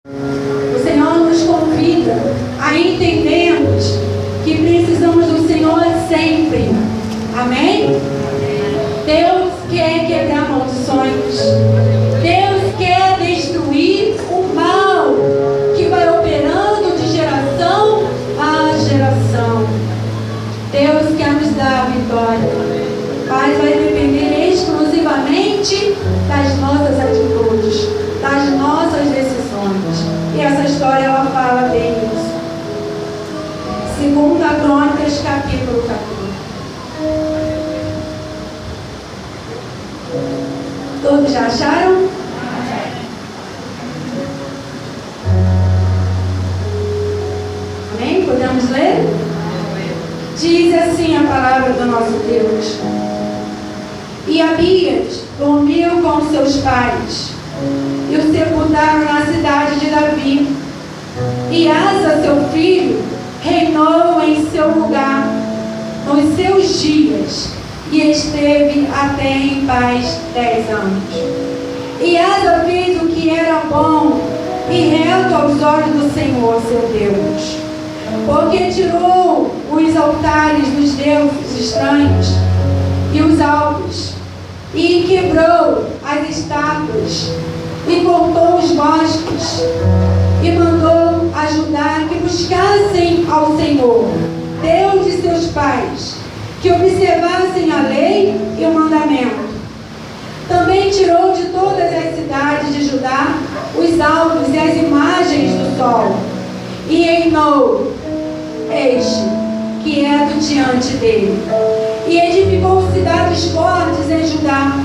O Senhor nos convida a entendermos que precisamos do Senhor sempre. Amém? Deus quer quebrar maldições. Deus quer destruir o mal que vai operando de geração a geração. Deus quer nos dar a vitória, mas vai depender exclusivamente das nossas atitudes, das nossas decisões. E essa história ela fala bem isso. 2 Crônicas, capítulo 14. Todos já acharam? Amém? Podemos ler? Diz assim a palavra do nosso Deus: E Abias dormiu com seus pais, e o sepultaram na cidade de Davi. E Asa, seu filho, reinou em seu lugar nos seus dias, e esteve até em paz 10 anos. E Asa fez o que era bom e reto aos olhos do Senhor, seu Deus, porque tirou os altares dos deuses estranhos e os altos, e quebrou as estátuas, e cortou os bosques, e mandou a Judá que buscassem ao Senhor, Deus de seus pais, que observassem a lei e o mandamento. Também tirou de todas as cidades de Judá os altos e as imagens do sol, e reinou este, quieto diante dele. E edificou cidades fortes em Judá,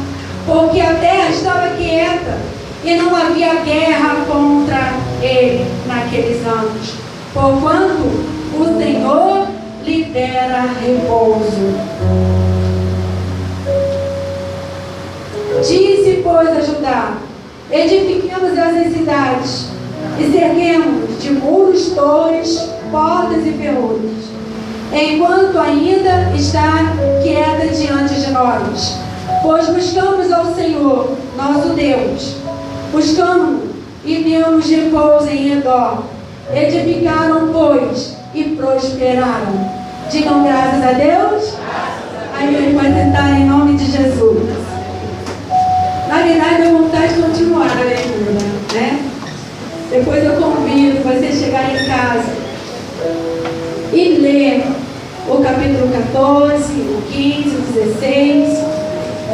porque a terra estava quieta, e não havia guerra contra ele naqueles anos, porquanto o Senhor lhe dera repouso. Disse, pois, a Judá: edifiquemos essas cidades, e cerquemos de muros, torres, portas e ferrolhos, enquanto ainda está quieta diante de nós. Pois buscamos ao Senhor, nosso Deus, buscamos e deu-nos repouso em redor. Edificaram, pois, e prosperaram. Digam graças a Deus. Aí ele pode sentar em nome de Jesus. Na verdade, eu vontade de continuar a leitura, né? Depois eu convido você chegar em casa e ler o capítulo 14, o 15, o 16.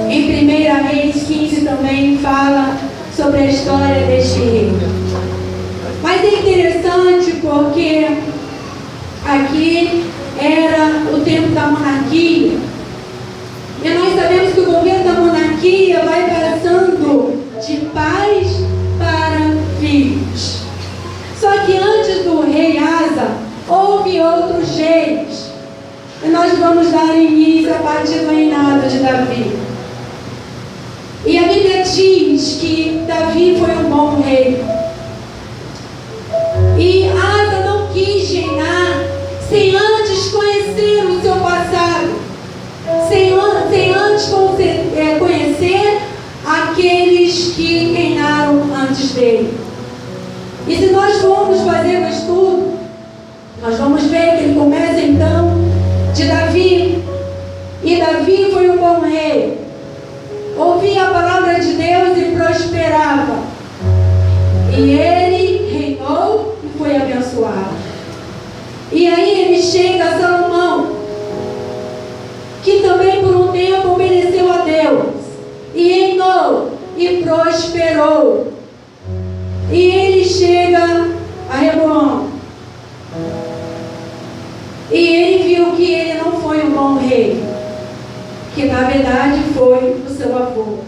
Em 1 Reis 15 também fala sobre a história deste rei. Mas é interessante porque aqui era o tempo da monarquia. E nós sabemos que o governo da monarquia vai passando de pais para filhos. Só que antes do rei Asa, houve outros reis. E nós vamos dar início a partir do reinado de Davi. E a Bíblia diz que Davi foi um bom rei. E Asa não quis reinar sem antes conhecer o seu passado, sem antes conhecer aqueles que reinaram antes dele. E se nós formos fazer o estudo, nós vamos ver que ele começa então de Davi. E Davi foi um bom rei, ouvia a palavra de Deus e prosperava. E ele reinou e foi abençoado. E aí ele chega a Salomão, que também por um tempo obedeceu a Deus, e reinou e prosperou. E ele chega a Reboão, e ele viu que ele não foi um bom rei, que na verdade foi o seu avô.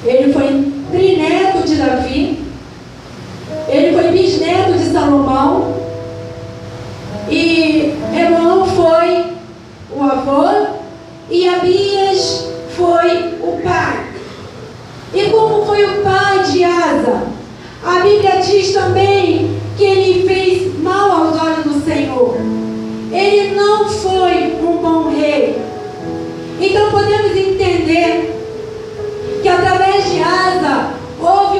Ele foi trineto de Davi, ele foi bisneto de Salomão, e Reboão foi o avô, e Abias foi o pai. E como foi o pai de Asa? A Bíblia diz também que ele fez mal aos olhos do Senhor. Ele não foi um bom rei. Então podemos entender que através de Asa houve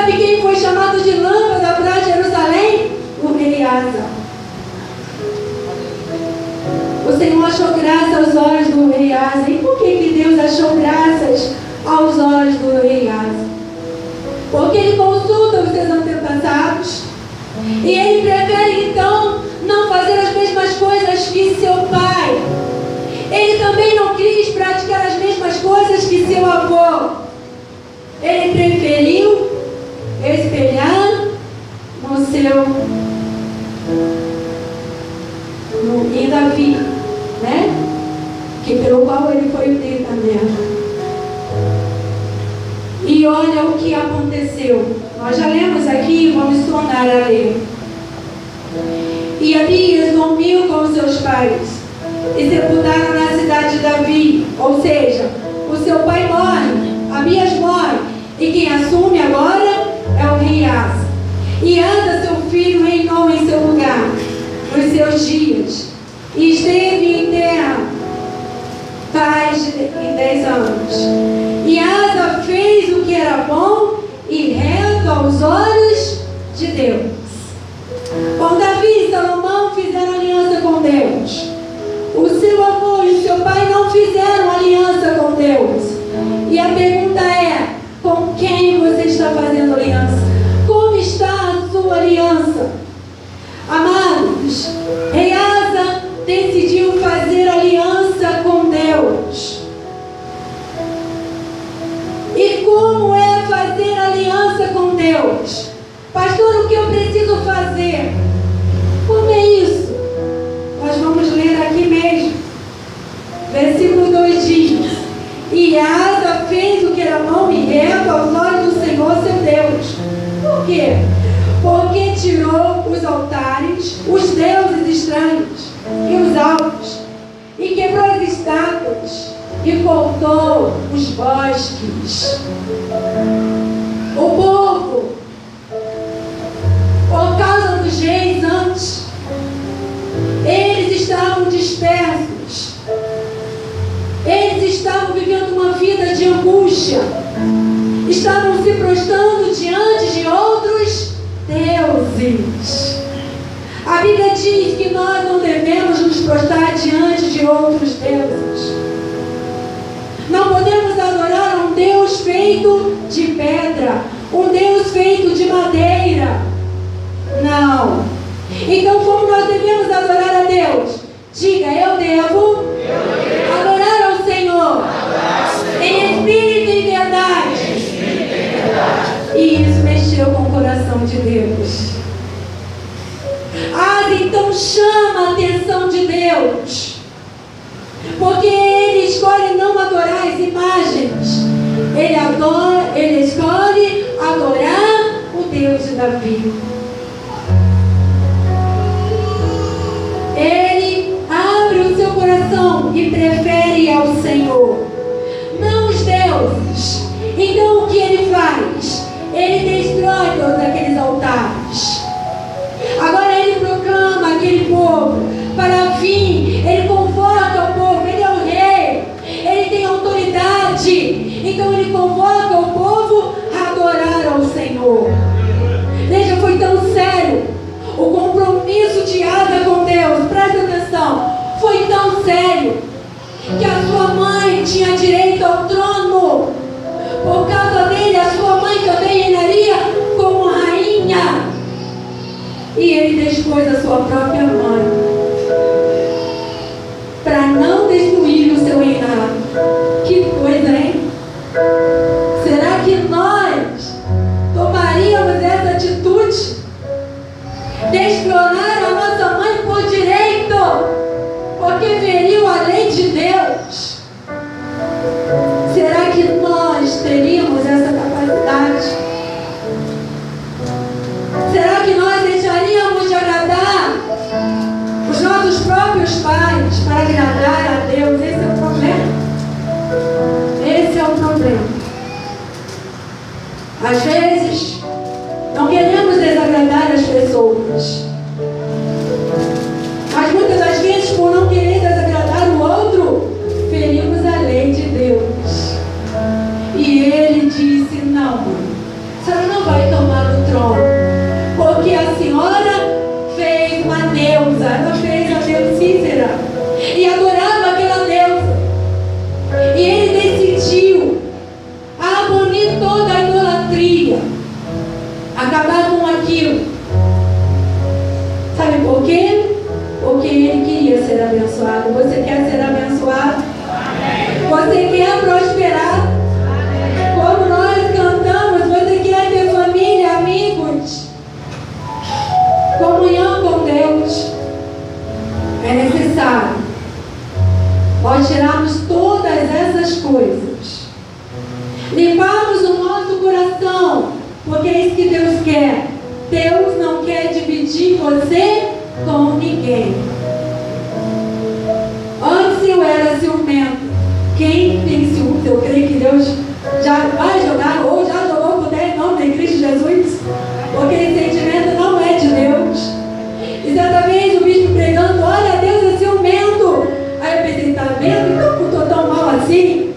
sabe quem foi chamado de lâmpada para Jerusalém? O rei Asa. O Senhor achou graça aos olhos do rei Asa. E por que Deus achou graças aos olhos do rei Asa? Porque ele consulta os seus antepassados. E ele prefere então não fazer as mesmas coisas que seu pai. Ele também não quis praticar as mesmas coisas que seu avô. Ele preferiu espelhar em Davi, né? Que pelo qual ele foi o testamento. E olha o que aconteceu. Nós já lemos aqui, vamos tornar a ler. E Abias dormiu com seus pais e sepultaram na cidade de Davi. Ou seja, o seu pai morre, Abias morre, e quem assume agora é o rei Asa. E Asa, seu filho, reinou em seu lugar nos seus dias, e esteve em terra em 10 anos. E Asa fez o que era bom e reto aos olhos de Deus. Bom, Davi e Salomão fizeram aliança com Deus. O seu avô e o seu pai não fizeram aliança com Deus. E a pergunta é: com quem você está fazendo aliança? Como está a sua aliança? Amados, rei Asa decidiu fazer aliança com Deus. E como é fazer aliança com Deus? Pastor, o que eu preciso fazer? Como é isso? Nós vamos ler aqui mesmo. Versículo 2 diz: E Asa fez o que era bom e reto aos olhos do Senhor seu Deus. Por quê? Porque tirou os altares, os deuses estranhos e os altos, e quebrou as estátuas, e cortou os bosques. O povo, por causa dos reis antes, eles estavam dispersos. Eles estavam vivendo uma vida de angústia. Estavam se prostrando diante de outros deuses. A Bíblia diz que nós não devemos nos prostrar diante de outros deuses. Não podemos adorar um Deus feito de pedra, um Deus feito de madeira. Não. Então, como nós devemos adorar a Deus? Diga: eu devo adorar ao Senhor em espírito e verdade. E isso mexeu com o coração de Deus. Então chama a atenção de Deus, porque ele escolhe não adorar as imagens. Ele escolhe adorar o Deus de Davi. Ele abre o seu coração e prefere ao Senhor, não os deuses. Então o que ele faz? Ele destrói todos aqueles altares. Agora ele proclama aquele povo para vir. Ele convoca o povo. Ele é o rei, ele tem autoridade. Então ele convoca o povo a adorar ao Senhor. Veja, foi tão sério o compromisso de Asa com Deus. Presta atenção. Foi tão sério que a sua mãe tinha direito ao trono. Por causa dele, a sua mãe também reinaria como rainha. E ele despôs a sua própria mãe para não destruir o seu reinado. Que coisa, hein? Será que nós tomaríamos essa atitude? Destronar a nossa mãe por direito, porque feriu a lei de Deus. Será que nós teríamos essa capacidade? Será que nós deixaríamos de agradar os nossos próprios pais para agradar a Deus? Esse é o problema. Esse é o problema. Às vezes, não queremos desagradar as pessoas, mas muitas das vezes, por não querer desagradar o outro, ferimos a lei de Deus. E ele disse: não, mãe, a senhora não vai tomar acabar com aquilo. Sabe por quê? Porque ele queria ser abençoado. Você quer ser abençoado? Você quer prosperar? Como nós cantamos, você quer ter família, amigos, comunhão com Deus. É necessário nós tirarmos todas essas coisas, limparmos o nosso coração, porque é isso que Deus quer. Deus não quer dividir você com ninguém. Antes eu era ciumento. Quem tem ciúmes, eu creio que Deus já vai jogar ou já jogou por terra em nome de Cristo Jesus, porque esse sentimento não é de Deus. E certa vez o bispo pregando, olha, Deus é ciumento. Aí eu pensei, tá vendo? Então eu estou tão mal assim.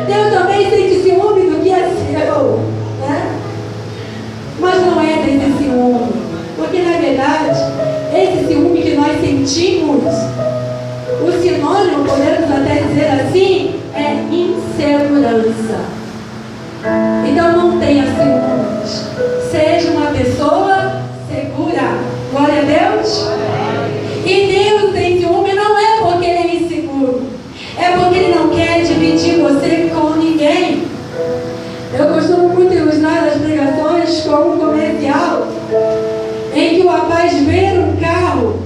Deus também sente ciúme do que é seu, né? Mas não é desse ciúme, porque na verdade esse ciúme que nós sentimos, o sinônimo, podemos até dizer assim, é insegurança. Então não tenha ciúmes, seja uma pessoa segura. Glória a Deus. E Deus tem ciúme não é porque ele é inseguro, é porque ele não quer dividir você com ninguém. Eu costumo muito ilustrar as pregações com um comercial em que o rapaz vê um carro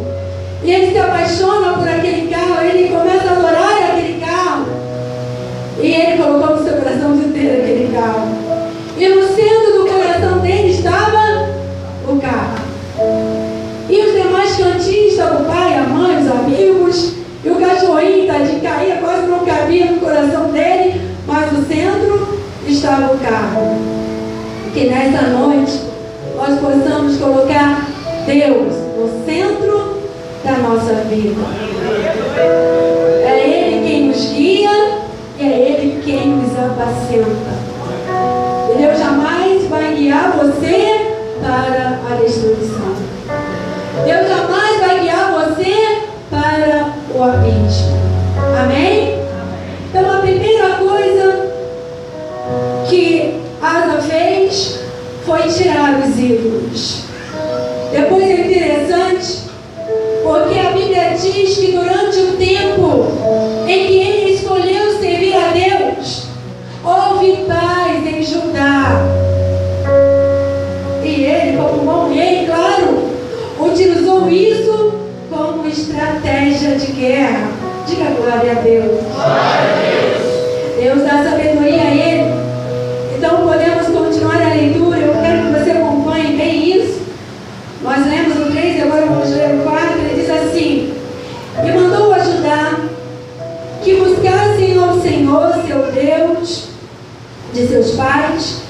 e ele se apaixona por aquele carro, ele começa a adorar aquele carro e ele colocou no seu coração de ter aquele carro. E no centro do coração dele estava o carro. E os demais cantistas, o pai, a mãe, os amigos, e o cachorrinho, tadinho, caía, quase não cabia no coração dele, mas no centro estava o carro. Que nessa noite nós possamos colocar Deus no centro da nossa vida. É Ele quem nos guia e é Ele quem nos apacenta. E Deus jamais vai guiar você para a destruição. Deus jamais vai guiar você para o abismo. Amém? Então a primeira coisa que Asa fez foi tirar os ídolos. Depois é interessante, porque a Bíblia diz que durante o tempo em que ele escolheu servir a Deus, houve paz em Judá. E ele, como bom rei, claro, utilizou isso como estratégia de guerra. Diga glória a Deus. Glória a Deus. Deus dá sabedoria a ele. Então podemos continuar a leitura. Eu quero que você acompanhe bem isso. Nós lemos o 3 e agora vamos ler o 4. Ele diz assim: e mandou a Judá que buscassem ao Senhor seu Deus de seus pais,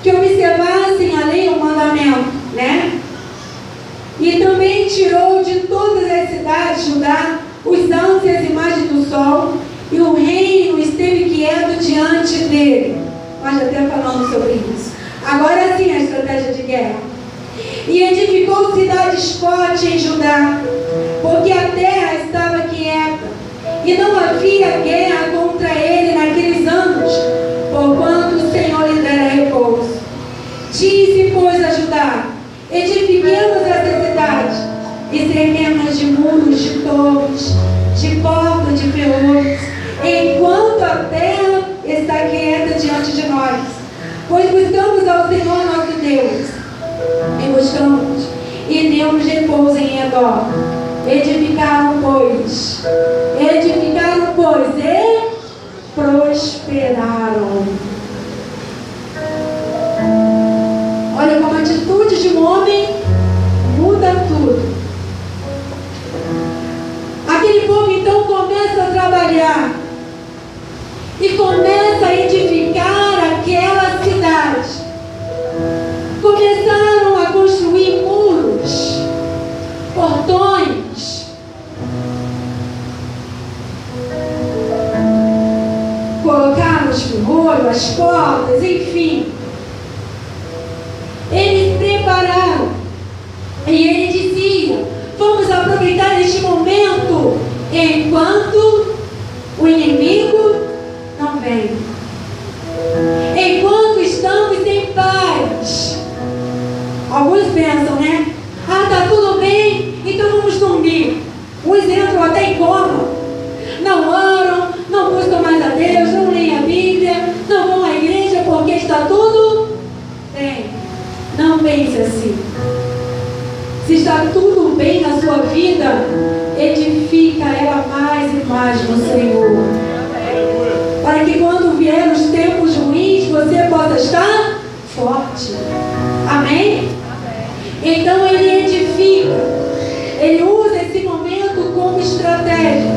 que observassem a lei e o mandamento, né? E também tirou de todas as cidades de Judá os santos e as imagens do sol, e o reino esteve quieto diante dele. Nós já até falamos sobre isso. Agora sim a estratégia de guerra. E edificou cidades fortes em Judá, porque a terra estava quieta, e não havia guerra contra ele naqueles anos, porquanto o Senhor lhe dera repouso. Disse, pois, a Judá: edifiquemos essa cidade, e cerquemos de muros, de torres, de portas, de ferrolhos, enquanto a terra está quieta diante de nós. Pois buscamos ao Senhor nosso Deus, e buscamos, e demos repouso em Edom. Edificaram, pois, e prosperaram. Olha como a atitude de um homem muda tudo. Aquele povo então começa a trabalhar e começa a edificar aquela cidade. Começaram a construir muros, portões, colocaram os ferrolhos, as portas, enfim. Eles prepararam. E ele dizia: vamos aproveitar este momento enquanto o inimigo não vem. Enquanto estamos em paz. Alguns pensam, né? Ah, tá tudo bem, então vamos dormir. Uns entram até em coma. Não oram, não buscam mais a Deus, não leem a Bíblia, não vão à igreja porque está tudo bem. Não pense assim. Se está tudo bem na sua vida, edifica ela mais e mais no Senhor. Para que quando vier os tempos ruins, você possa estar forte. Amém? Então ele edifica. Ele usa esse momento como estratégia.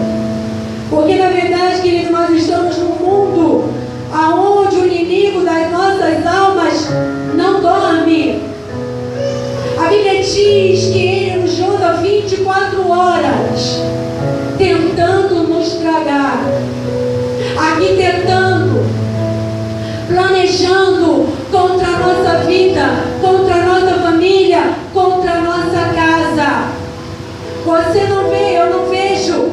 Porque na verdade, querido, nós estamos num mundo onde o inimigo das nossas almas não dorme. A Bíblia diz que ele nos joga 24 horas tentando nos tragar, arquitetando, planejando contra a nossa vida, contra a nossa família, contra a nossa casa. Você não vê, eu não vejo,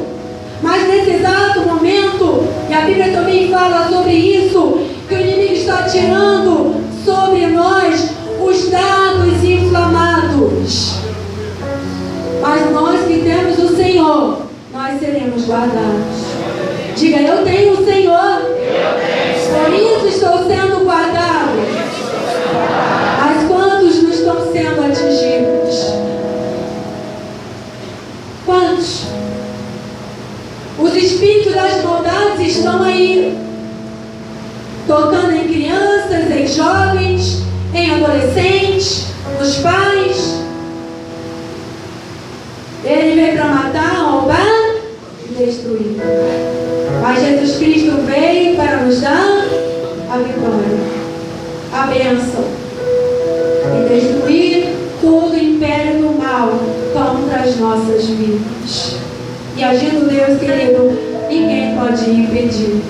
mas nesse exato momento, e a Bíblia também fala sobre isso, que o inimigo está tirando sobre nós os dardos inflamados. Mas nós que temos o Senhor, nós seremos guardados. Diga, eu tenho o Senhor, por isso estou sendo guardado. Mas quantos não estão sendo atingidos? Quantos? Os espíritos das maldades estão aí, tocando em crianças, em jovens, em adolescentes, nos pais. Ele veio para matar, roubar e destruir. Mas Jesus Cristo veio para nos dar a vitória, a bênção, e destruir todo o império do mal contra as nossas vidas. E agindo Deus, querido, ninguém pode impedir.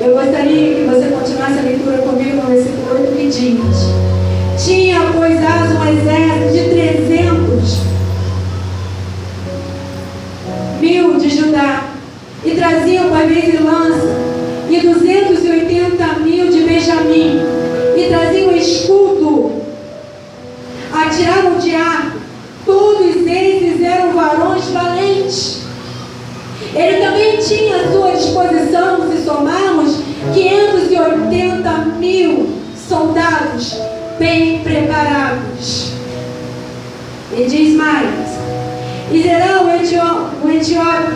Eu gostaria que você continuasse a leitura comigo no versículo 8, que diz: tinha, pois, Asa um exército de 300.000 de Judá, e traziam pavês e lança, e 280.000 de Benjamim, e traziam escudo, atiravam de arco. Todos esses eram varões valentes. Ele também tinha à sua disposição, se somarmos, 580.000 soldados bem preparados. E diz mais: e Zerão, o etíope,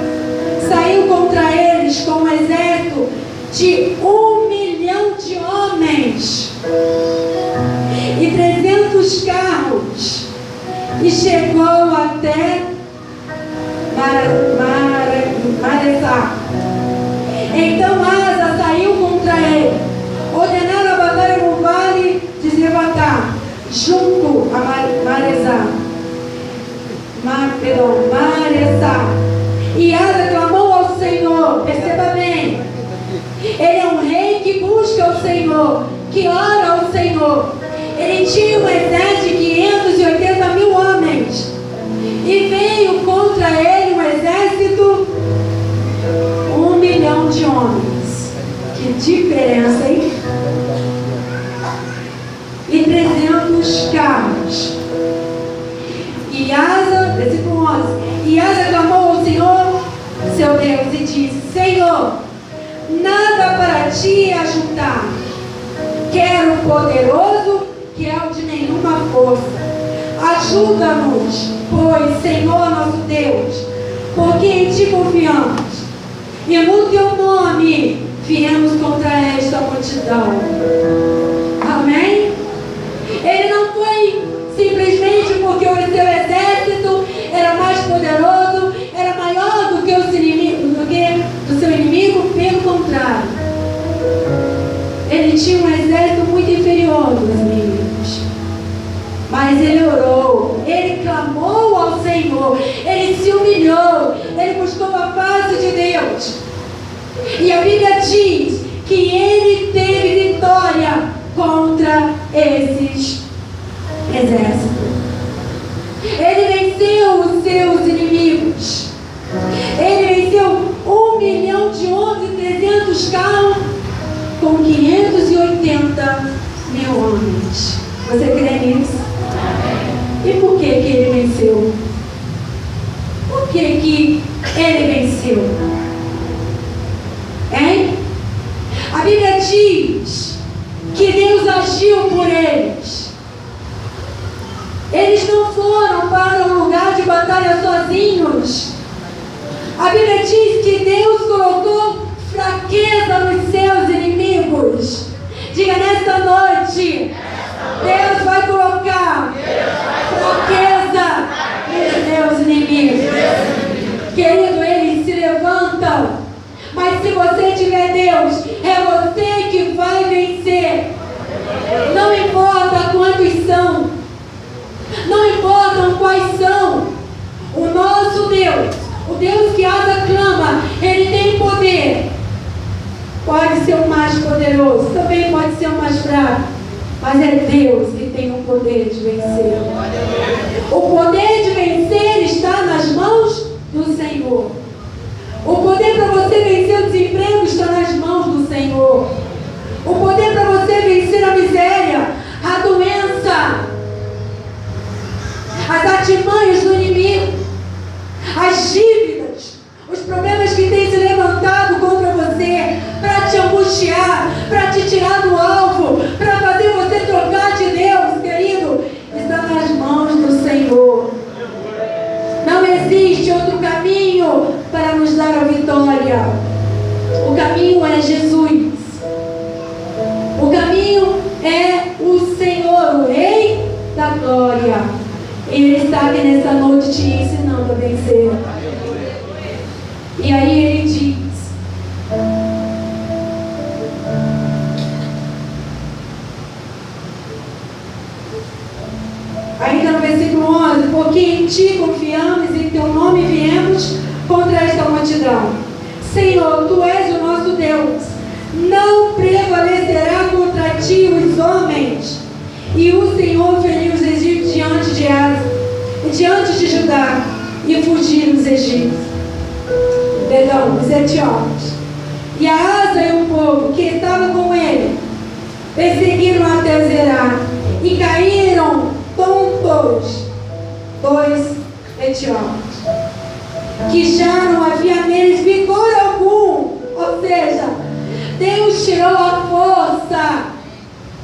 saiu contra eles com um exército de 1 milhão de homens e 300 carros, e chegou até Marezá. Então Asa saiu contra ele, ordenaram a batalha no vale de Zebatá, junto a Marezá. E Asa clamou ao Senhor. Perceba bem, ele é um rei que busca o Senhor, que ora ao Senhor. Ele tinha um exército de 580.000 homens, e veio contra ele um exército 1 milhão de homens. Que diferença, hein? E 300 carros. E Asa, versículo 11, e Asa clamou ao Senhor, seu Deus, e disse: Senhor, nada para ti ajuntar. Quero o poderoso, que é o de nenhuma força. Ajuda-nos, pois, Senhor nosso Deus, porque em ti confiamos, e no teu nome viemos contra esta multidão. Amém? Ele não foi simplesmente porque o seu exército era mais poderoso, era maior do que do seu inimigo, pelo contrário. Ele tinha um exército muito inferior dos inimigos. Mas ele orou, ele clamou ao Senhor, ele se humilhou, ele buscou a face de Deus. E a Bíblia diz que ele teve vitória contra esses exércitos. Ele venceu os seus inimigos. Ele venceu 1 milhão de homens e 300 carros com 580.000 homens. Você crê nisso? Ele venceu. Hein? A Bíblia diz que Deus agiu por eles. Eles não foram para um lugar de batalha sozinhos. A Bíblia diz que Deus colocou fraqueza nos seus inimigos. Diga nesta noite, Deus vai colocar fraqueza nos meus inimigos. Querido, eles se levantam, mas se você tiver Deus, é você que vai vencer. Não importa quantos são, não importam quais são, o nosso Deus, o Deus que asa clama, Ele tem poder. Pode ser o mais poderoso, também pode ser o mais fraco, mas é Deus que tem o poder de vencer. O poder de vencer está nas mãos do Senhor. O poder para você vencer o desemprego está nas mãos do Senhor. O poder para você vencer a miséria, a doença, as artimanhas do inimigo, as dívidas, os problemas que têm se levantado contra você para te angustiar, para te tirar do alvo, para fazer você trocar de Deus, querido, está nas mãos do Senhor. Não existe outro caminho para nos dar a vitória. O caminho é Jesus. O caminho é o Senhor, o Rei da Glória. Ele está aqui nessa noite te ensinando a vencer. E aí ele diz: ainda no versículo 11: porque em ti confiamos e em teu nome viemos contra esta multidão. Senhor, tu és o nosso Deus. Não prevalecerá contra ti os homens. E o Senhor feriu os egípcios diante de Judá, e fugiram os egípcios. Os etíopes. E a Asa e o povo que estava com ele perseguiram até Zerá, e caíram tontos dois etíopes, que já não havia neles vigor algum. Ou seja, Deus tirou a força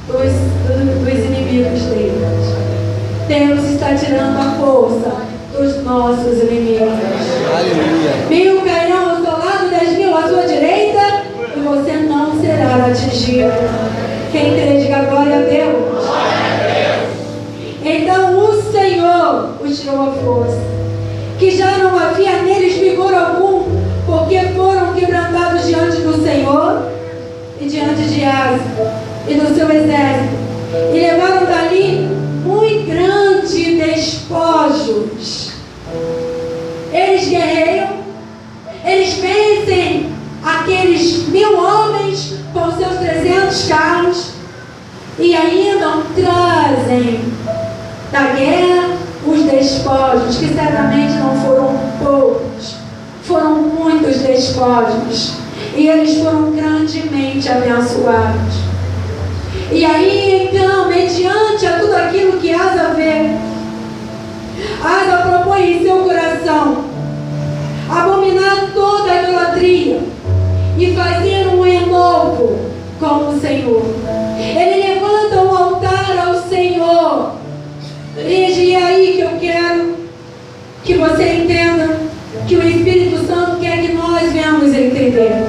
dos inimigos deles. Deus está tirando a força dos nossos inimigos. Aleluia. 1000 cairão ao seu lado, 10.000 à sua direita, e você não será atingido. Quem crê, diga glória a Deus. Então o Senhor os tirou a força, que já não havia neles vigor algum, porque foram quebrantados diante do Senhor e diante de Asa e do seu exército, e levaram dali muito grandes despojos. Eles guerreiam, eles vencem aqueles 1000 homens com seus 300 carros, e ainda trazem da guerra os despojos, que certamente não foram poucos, foram muitos despojos, e eles foram grandemente abençoados. E aí então, mediante a tudo aquilo que Asa vê, Asa propõe em seu coração abominar toda a idolatria e fazer um renovo com o Senhor. Ele levanta um altar ao Senhor. E é aí que eu quero que você entenda, que o Espírito Santo quer que nós venhamos entender.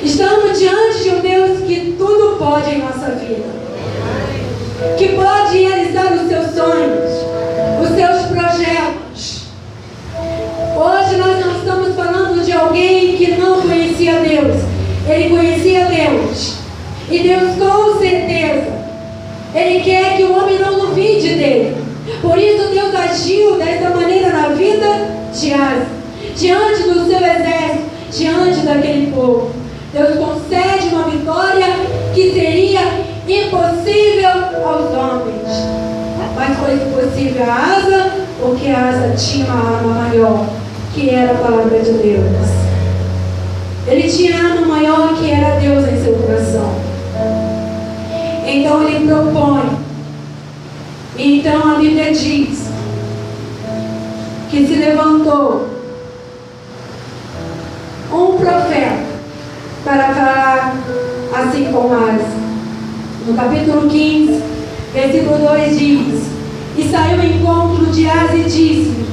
Estamos diante de um Deus que tudo pode em nossa vida, que pode realizar os seus sonhos, os seus projetos. Hoje nós não estamos falando de alguém que não conhecia Deus. Ele conhecia Deus, e Deus com certeza Ele quer que o homem não duvide dele. Por isso Deus agiu dessa maneira na vida de Asa, diante do seu exército, diante daquele povo. Deus concede uma vitória que seria impossível aos homens, mas foi possível a Asa, porque a Asa tinha uma arma maior, que era a palavra de Deus. Ele tinha a arma maior, que era Deus em seu coração. Então ele propõe. Então a Bíblia diz que se levantou um profeta para falar assim com Asa. No capítulo 15, versículo 2 diz: e saiu ao encontro de Asa e disse: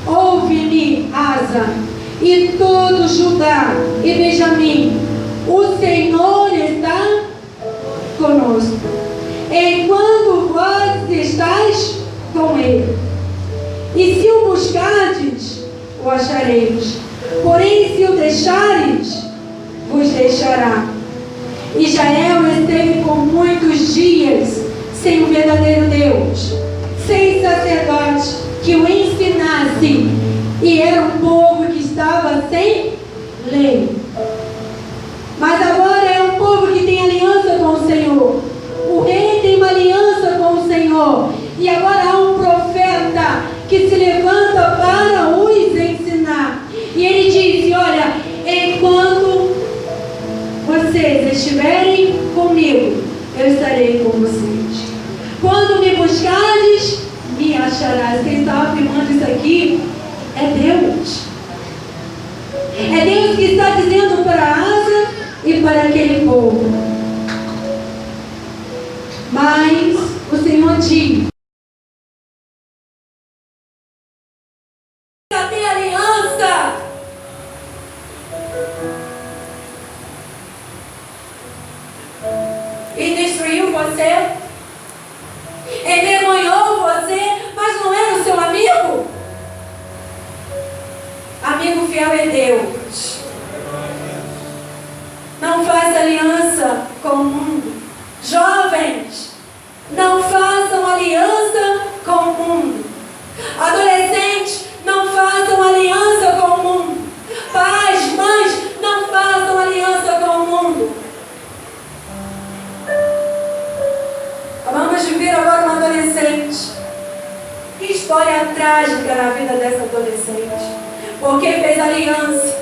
ouve-me, Asa, e todo Judá e Benjamim, o Senhor está conosco, enquanto vós estáis com ele. E se o buscardes, o achareis. Porém, se o deixares, vos deixará. Israel esteve por muitos dias sem o verdadeiro Deus, sem sacerdote que o ensinasse, e era um povo que estava sem lei. Mas agora é um povo que tem aliança com o Senhor. O rei tem uma aliança com o Senhor. E agora há um profeta que se levanta para os ensinar. E ele disse: olha, enquanto vocês estiverem comigo, eu estarei com vocês. Quando me buscardes, me acharás. Quem está afirmando isso aqui é Deus. É Deus que está dizendo para Asa e para aquele povo. Mas o Senhor diz: já tem aliança. E destruiu você, envergonhou você, mas não era o seu amigo. Amigo fiel é Deus. Não faça aliança com o mundo. Jovens, não façam aliança com o mundo. Adolescentes, não façam aliança com o mundo. Pais, mães, não façam aliança com o mundo. Vamos ver agora uma adolescente. Que história trágica na vida dessa adolescente. Porque fez aliança,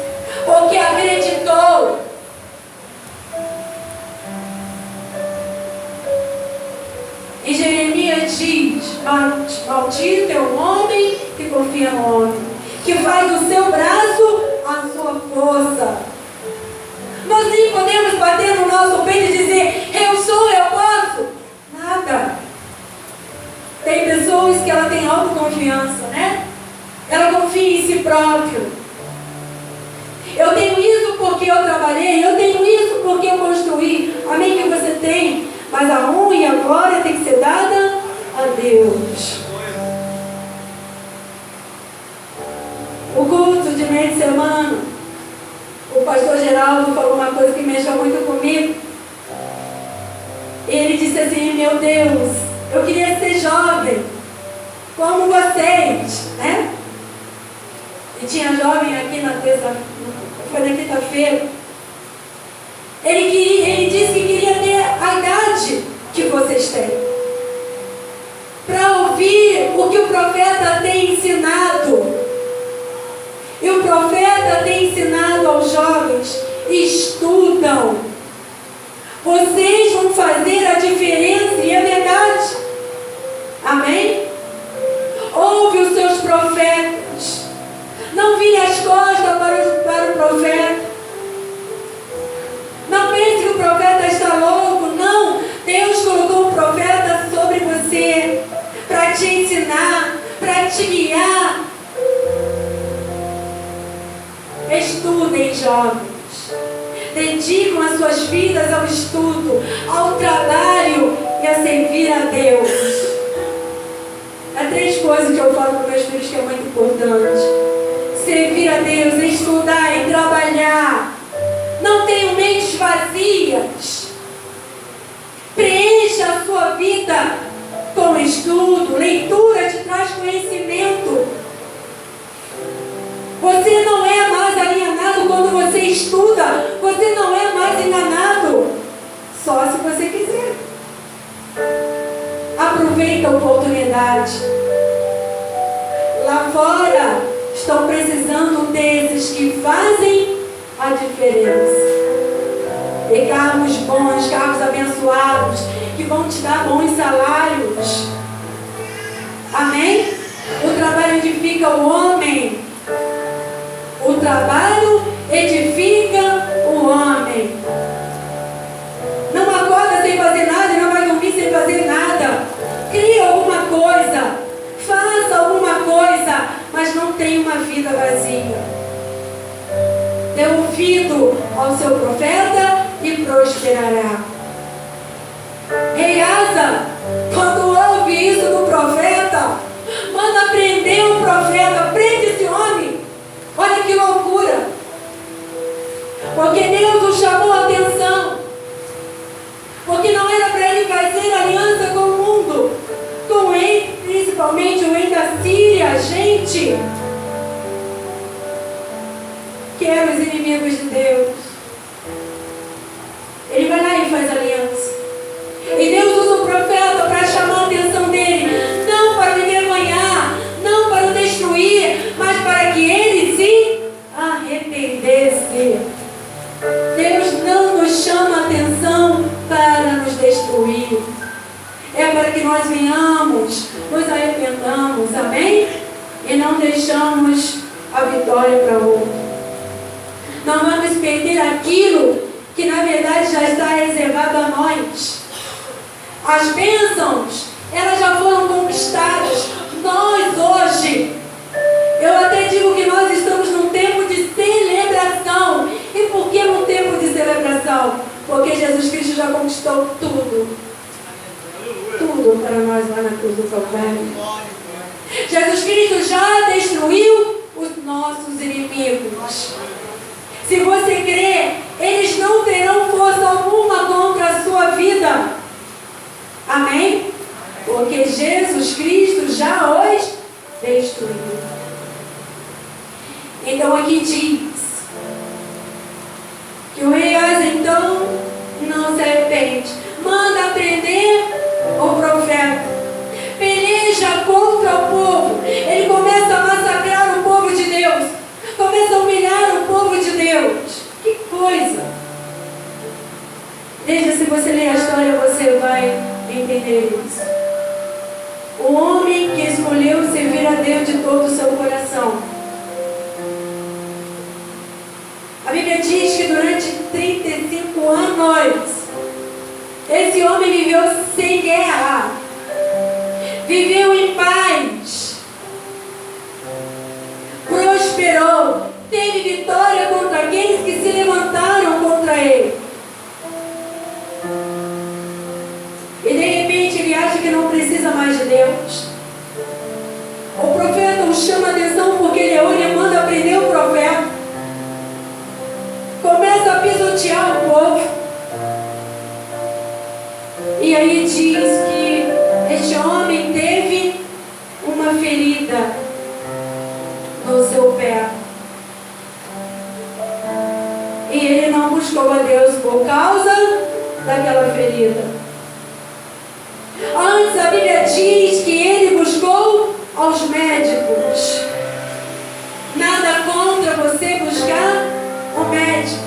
porque acreditou. E Jeremias diz: maldito é o homem que confia no homem, que faz do seu braço a sua força. Nós nem podemos bater no nosso peito e dizer: eu sou, eu posso. Nada. Tem pessoas que ela tem autoconfiança, né? Ela confia em si próprio. Eu tenho isso porque eu trabalhei, eu tenho isso porque eu construí. Amém que você tem. Mas a honra e a glória tem que ser dada a Deus. O culto de meio de semana, o pastor Geraldo falou uma coisa que mexeu muito comigo. Ele disse assim: meu Deus, eu queria ser jovem como vocês, né? E tinha jovem aqui foi na quinta-feira. Ele disse que queria ter a idade que vocês têm, para ouvir o que o profeta tem ensinado. E o profeta tem ensinado aos jovens: estudam. Vocês vão fazer a diferença, e é verdade. Amém? Ouve os seus profetas. Não vire as costas para o profeta. Não pense que o profeta está louco. Não. Deus colocou um profeta sobre você para te ensinar, para te guiar. Estudem, jovens. Dedicam as suas vidas ao estudo, ao trabalho e a servir a Deus. Há 3 coisas que eu falo para meus filhos que é muito importante: servir a Deus, estudar e trabalhar. Não tenham mentes vazias. Preencha a sua vida com estudo. Leitura te traz conhecimento. Você não é mais alienado quando você estuda. Você não é mais enganado. Só se você quiser. Aproveita a oportunidade. Lá fora estão precisando desses que fazem a diferença. E cargos bons, cargos abençoados, que vão te dar bons salários. Amém? O trabalho edifica o homem. O trabalho edifica tem uma vida vazia. Dê ouvido ao seu profeta e prosperará. Rei Asa, quando ouve isso do profeta, manda prender o profeta, prende esse homem. Olha que loucura. Porque Deus o chamou a atenção. Porque não era para ele fazer aliança com o mundo, com ele, principalmente o rei da Síria. Gente, que eram os inimigos de Deus. Ele vai lá e faz aliança. E Deus usa o profeta para chamar a atenção dele, não para o envergonhar, não para o destruir, mas para que ele se arrependesse. Deus não nos chama a atenção para nos destruir. É para que nós venhamos, nos arrependamos, amém? E não deixamos a vitória para outro. Não vamos perder aquilo que na verdade já está reservado a nós. As bênçãos, elas já foram conquistadas. Nós hoje, eu até digo que nós estamos num tempo de celebração. E por que num tempo de celebração? Porque Jesus Cristo já conquistou tudo. Tudo para nós lá na cruz do Calvário. Jesus Cristo já destruiu os nossos inimigos. Se você crê, eles não terão força alguma contra a sua vida. Amém? Porque Jesus Cristo já os destruiu. Então aqui diz que o rei Asa então não se arrepende. Manda prender o profeta. Peleja contra o povo. Ele começa a massacrar o povo de Deus. Começa a humilhar o povo de Deus. Que coisa! Veja, se você ler a história, você vai entender isso. O homem que escolheu servir a Deus de todo o seu coração. A Bíblia diz que durante 35 anos, esse homem viveu sem guerra, viveu em paz, prosperou, teve vitória contra aqueles que se levantaram contra ele. E de repente ele acha que não precisa mais de Deus. O profeta o chama a atenção porque ele olha e manda prender o profeta. Começa a pisotear o povo. E aí diz que este homem teve uma ferida no seu pé. E ele não buscou a Deus por causa daquela ferida. Antes a Bíblia diz que ele buscou aos médicos. Nada contra você buscar o médico.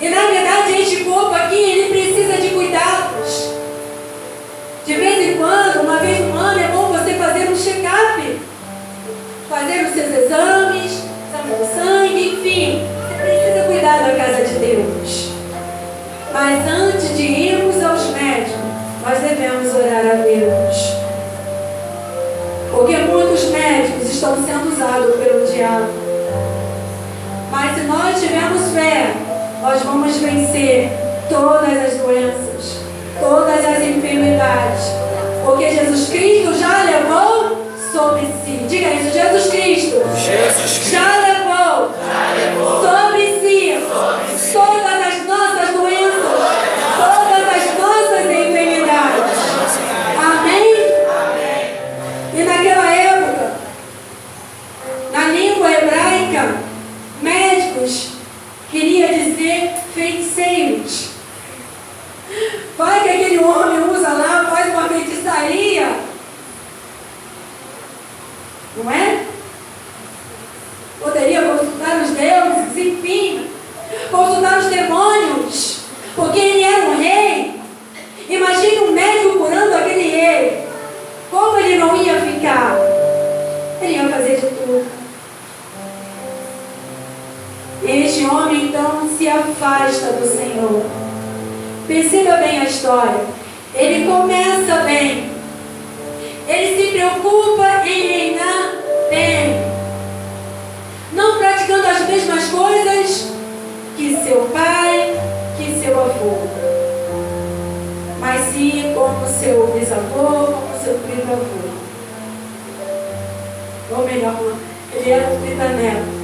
E na verdade este corpo aqui, ele precisa de cuidados. De vez em quando, uma vez no ano, é bom você fazer um check-up. Fazer os seus exames, exame do sangue, enfim. Você precisa cuidar da casa de Deus. Mas antes de irmos aos médicos, nós devemos orar a Deus. Porque muitos médicos estão sendo usados pelo diabo. Mas se nós tivermos fé, nós vamos vencer todas as doenças, todas as enfermidades. Porque Jesus Cristo já levou sobre si. Diga isso, Jesus Cristo já levou sobre si todas as nossas doenças, todas as nossas enfermidades. Amém? E naquela época, na língua hebraica, médicos queria dizer feiticeiros. Vai que aquele homem usa lá, faz uma feitiçaria. Não é? Poderia consultar os deuses, enfim, consultar os demônios, porque ele era um rei. Imagine um médico curando aquele rei. Como ele não ia ficar? Ele ia fazer de tudo. Este homem então se afasta do Senhor. Perceba bem a história. Ele começa bem. Ele se preocupa em reinar coisas que seu pai, que seu avô, mas sim como seu bisavô, como seu trisavô. Ou melhor, ele era o trisneto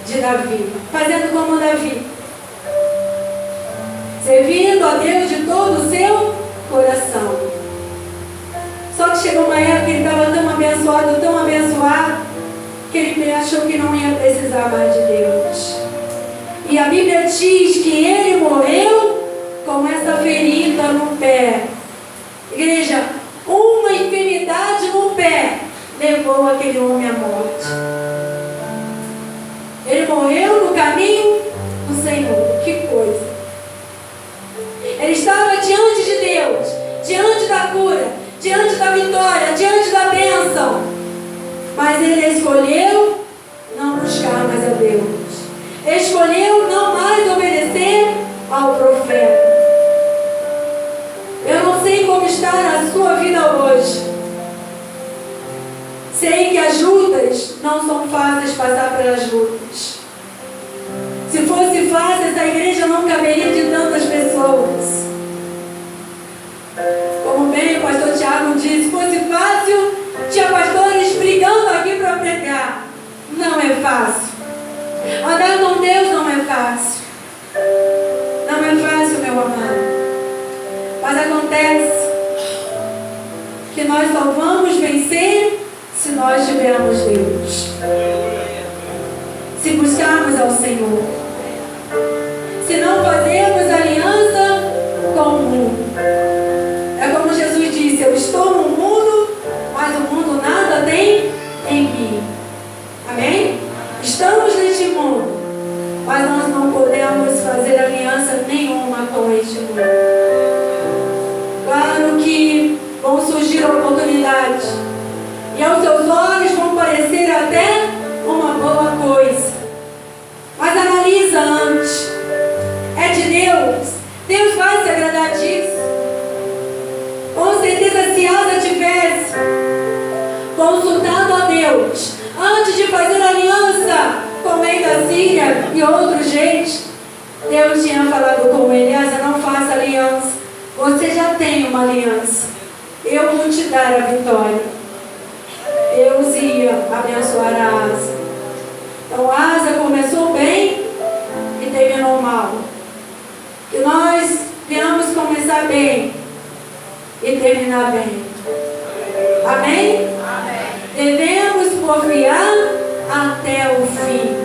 de Davi, fazendo como Davi, servindo a Deus de todo o seu coração. Só que chegou uma época que ele estava tão abençoado, que ele achou que não ia precisar mais de Deus. E a Bíblia diz que ele morreu com essa ferida no pé. Igreja, uma enfermidade no pé levou aquele homem à morte. Ele morreu no caminho do Senhor. Que coisa! Ele estava diante de Deus, diante da cura, diante da vitória, diante da bênção. Mas ele escolheu não buscar mais a Deus. Escolheu não mais obedecer ao profeta. Eu não sei como está a sua vida hoje. Sei que as lutas não são fáceis, passar pelas lutas. Se fosse fácil, essa igreja não caberia de tantas pessoas. Como bem o pastor Tiago disse, se fosse fácil, tinha pastores brigando aqui para pregar. Não é fácil. Andar com Deus não é fácil. Não é fácil, meu amado. Mas acontece que nós só vamos vencer se nós tivermos Deus. Se buscarmos ao Senhor. Se não fazermos aliança com o mundo. É como Jesus disse, eu estou no mundo, mas o mundo nada tem em mim. Amém? Estamos neste mundo, mas nós não podemos fazer aliança nenhuma com este mundo. Claro que vão surgir oportunidades, e aos seus olhos vão parecer até uma boa coisa. Mas analisa antes. É de Deus. Deus vai se agradar disso. Com certeza, se Asa tivesse consultado a Deus antes de fazer aliança com o rei da Síria e outros reis, Deus tinha falado com ele: Asa, não faça aliança. Você já tem uma aliança. Eu vou te dar a vitória. Deus ia abençoar a Asa. Então Asa começou bem e terminou mal. Que nós venhamos começar bem e terminar bem. Amém? Amém. Devemos confiar até o fim.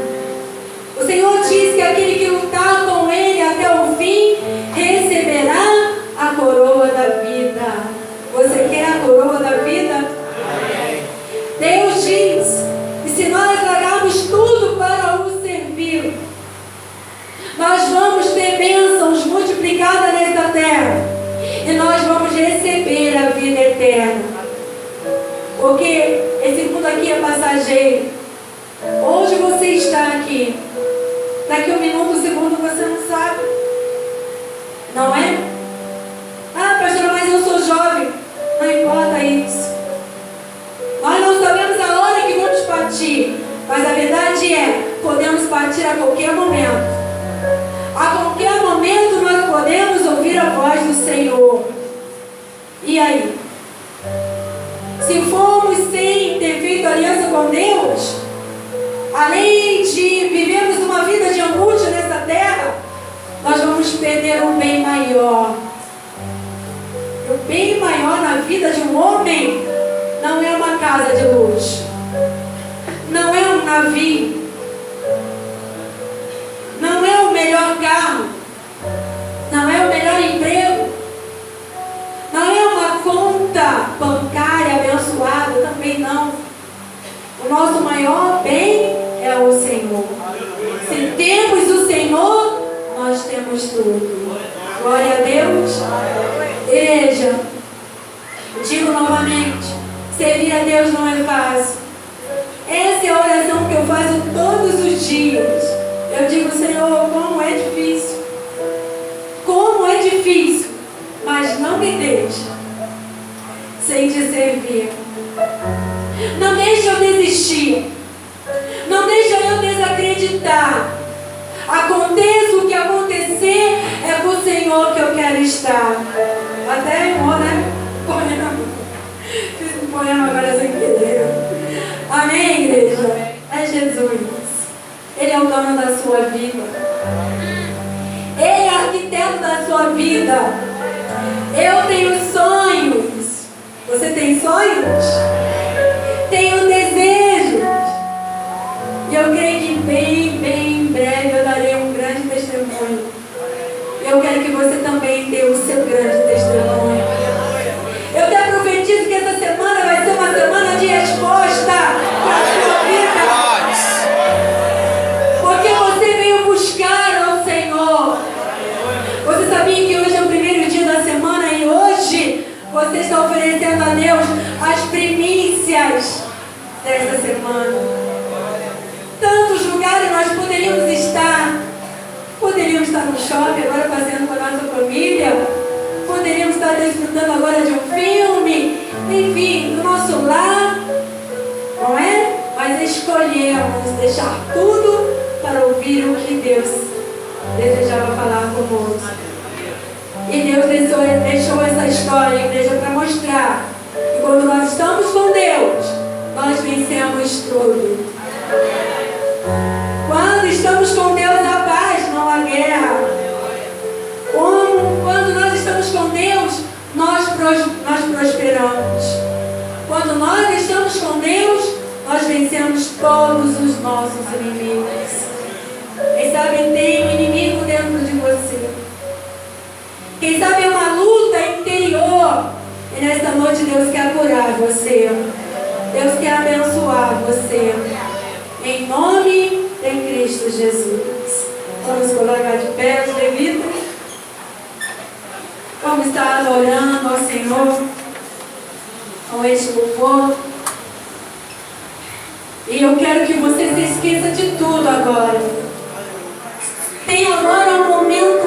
O Senhor diz que aquele que lutar com Ele até o fim receberá a coroa da vida. Você quer a coroa da vida? Amém. Deus diz que se nós largarmos tudo para o servir, nós vamos ter bênçãos multiplicadas nesta terra e nós vamos receber a vida eterna. Porque esse mundo aqui é passageiro. Hoje você está aqui, daqui um minuto, um segundo, você não sabe. Não é? Ah, pastora, mas eu sou jovem. Não importa isso. Nós não sabemos a hora que vamos partir, mas a verdade é, podemos partir a qualquer momento. A qualquer momento nós podemos ouvir a voz do Senhor. E aí? Se formos sem ter feito aliança com Deus, além de vivermos uma vida de angústia nessa terra, nós vamos perder um bem maior. O bem maior na vida de um homem não é uma casa de luxo, não é um navio, não é o melhor carro, não é o melhor emprego, não é uma conta bancária abençoada, também não. O nosso maior bem é o Senhor. Se temos o Senhor, nós temos tudo. Glória a Deus. Igreja, digo novamente, servir a Deus não é fácil. Essa é a oração que eu faço todos os dias. Eu digo: Senhor, como é difícil. Como é difícil. Mas não me deixe sem te servir. Não deixe eu desistir. Não deixe eu desacreditar. estar. Aconteça o que acontecer, é com o Senhor que eu quero estar. Até irmão, né? Fiz um poema agora sem querer. Amém, igreja? É Jesus. Ele é o dono da sua vida. Ele é arquiteto da sua vida. Eu tenho sonhos. Você tem sonhos? Tenho desejos. E eu creio que bem em breve eu darei um grande testemunho. Eu quero que você também dê o seu grande testemunho. Eu te profetizo que essa semana vai ser uma semana de resposta para a sua vida. Porque você veio buscar ao Senhor. Você sabia que hoje é o primeiro dia da semana e hoje você está oferecendo a Deus as primícias desta semana. Tantos lugares nós poderíamos estar. Poderíamos estar no shopping agora passeando com a nossa família. Poderíamos estar desfrutando agora de um filme. Enfim, do nosso lar. Não é? Mas escolhemos deixar tudo para ouvir o que Deus desejava falar conosco. E Deus deixou essa história, igreja, para mostrar que quando nós estamos com Deus, nós vencemos tudo. Quando estamos com Deus, há paz, não há guerra. Quando nós estamos com Deus, nós prosperamos. Quando nós estamos com Deus, nós vencemos todos os nossos inimigos. Quem sabe tem um inimigo dentro de você. Quem sabe é uma luta interior. E nesta noite Deus quer curar você. Deus quer abençoar você. Em nome de Cristo Jesus. Vamos colocar de pé os levitas. Vamos estar adorando ao Senhor com este louvor. E eu quero que você se esqueça de tudo agora. Tem agora um momento